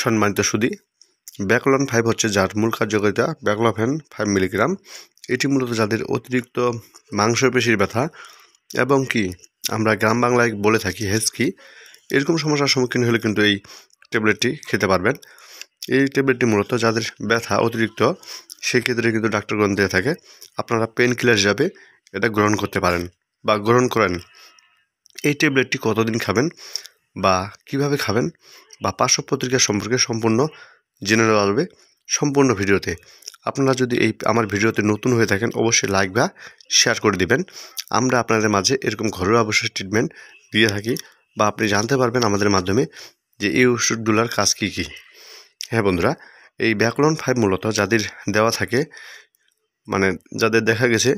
সম্মানিত সুধী, ব্যাকলন 5 হচ্ছে যার মূল কার্যকারিতা ব্যাকলফেন 5 মিলিগ্রাম। এটি মূলত যাদের অতিরিক্ত মাংসপেশির ব্যথা এবং কি আমরা গ্রাম বাংলায় বলে থাকি হেঁচকি, এরকম সমস্যার সম্মুখীন হলে কিন্তু এই ট্যাবলেটটি খেতে পারবেন। এই ট্যাবলেটটি মূলত যাদের ব্যথা অতিরিক্ত সেক্ষেত্রে কিন্তু ডাক্তারগণ দিয়ে থাকে। আপনারা পেন কিলার হিসাবে এটা গ্রহণ করতে পারেন বা গ্রহণ করেন। এই ট্যাবলেটটি কতদিন খাবেন বা কিভাবে খাবেন বা পার্শ্ব প্রতিক্রিয়া সম্পর্কে সম্পূর্ণ জেনে নেওয়া যাবে সম্পূর্ণ ভিডিওতে। আপনারা যদি আমার ভিডিওতে নতুন হয়ে থাকেন অবশ্যই লাইক বা শেয়ার করে দিবেন। আমরা আপনাদের মাঝে এরকম ঘরোয়া অবশ্যই ট্রিটমেন্ট দিয়ে থাকি বা আপনি জানতে পারবেন আমাদের মাধ্যমে যে এই ওষুধগুলোর কাজ কী কী। হ্যাঁ বন্ধুরা, এই ব্যাকলন 5 মূলত যাদের দেওয়া থাকে যাদের দেখা গেছে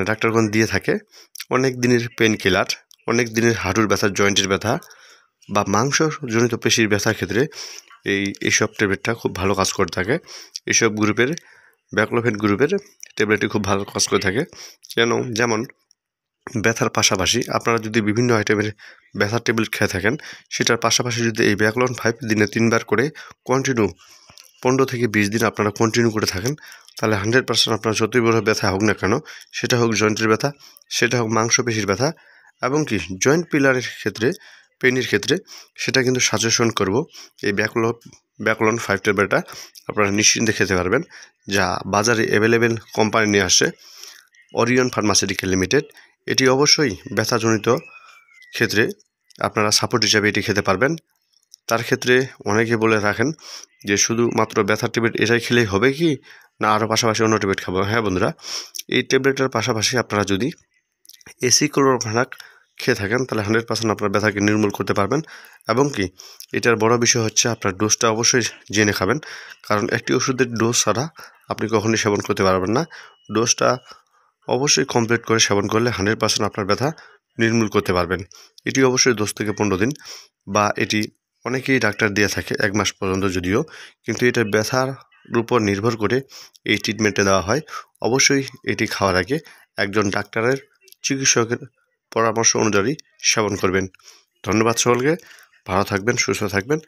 ডাক্তারগণ দিয়ে থাকে অনেক দিনের পেন কিলার, অনেক দিনের হাঁটুর ব্যথা, জয়েন্টের ব্যথা বা মাংসজনিত পেশির ব্যথার ক্ষেত্রে এইসব ট্যাবলেটটা খুব ভালো কাজ করে থাকে। এইসব গ্রুপের ব্যাকলফেন গ্রুপের ট্যাবলেটটি খুব ভালো কাজ করে থাকে। যেমন ব্যথার পাশাপাশি আপনারা যদি বিভিন্ন আইটেমের ব্যথার ট্যাবলেট খেয়ে থাকেন, সেটার পাশাপাশি যদি এই ব্যাকলন 5 দিনে 3 বার করে কন্টিনিউ 15 থেকে 20 দিন আপনারা কন্টিনিউ করে থাকেন, তাহলে 100% আপনার যতই বড় ব্যথা হোক না কেন, সেটা হোক জয়েন্টের ব্যথা, সেটা হোক মাংসপেশির ব্যথা এবং কি জয়েন্ট পিলারের ক্ষেত্রে, পেনের ক্ষেত্রে, সেটা কিন্তু সাজেশন করব এই ব্যাকলন 5 ট্যাবলেটটা আপনারা নিশ্চিন্তে খেতে পারবেন, যা বাজারে অ্যাভেলেবেল কোম্পানি নিয়ে আসছে ওরিয়ন ফার্মাসিউটিক্যাল লিমিটেড। এটি অবশ্যই ব্যথাজনিত ক্ষেত্রে আপনারা সাপোর্ট হিসাবে এটি খেতে পারবেন। তার ক্ষেত্রে অনেকে বলে রাখেন যে শুধুমাত্র ব্যথার ট্যাবলেট এটাই খেলেই হবে কি, না আরও পাশাপাশি অন্য ট্যাবলেট খাবো? হ্যাঁ বন্ধুরা, এই ট্যাবলেটের পাশাপাশি আপনারা যদি এসিক্লোরোফেনাক খেয়ে থাকেন তাহলে 100% আপনার ব্যথাকে নির্মূল করতে পারবেন। এবং কি এটার বড় বিষয় হচ্ছে আপনার ডোজটা অবশ্যই জেনে খাবেন, কারণ একটি ওষুধের ডোজ ছাড়া আপনি কখনোই সেবন করতে পারবেন না। ডোজটা অবশ্যই কমপ্লিট করে সেবন করলে 100% আপনার ব্যথা নির্মূল করতে পারবেন। এটি অবশ্যই 10 থেকে 15 দিন বা এটি অনেকেই ডাক্তার দিয়ে থাকে 1 মাস পর্যন্ত, যদিও কিন্তু এটা ব্যথার উপর নির্ভর করে এই ট্রিটমেন্টে দেওয়া হয়। অবশ্যই এটি খাওয়ার আগে একজন ডাক্তারের, চিকিৎসকের পরামর্শ অনুযায়ী সেবন করবেন। ধন্যবাদ সকলকে, ভালো থাকবেন, সুস্থ থাকবেন।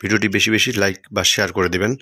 ভিডিওটি বেশি বেশি লাইক বা শেয়ার করে দেবেন।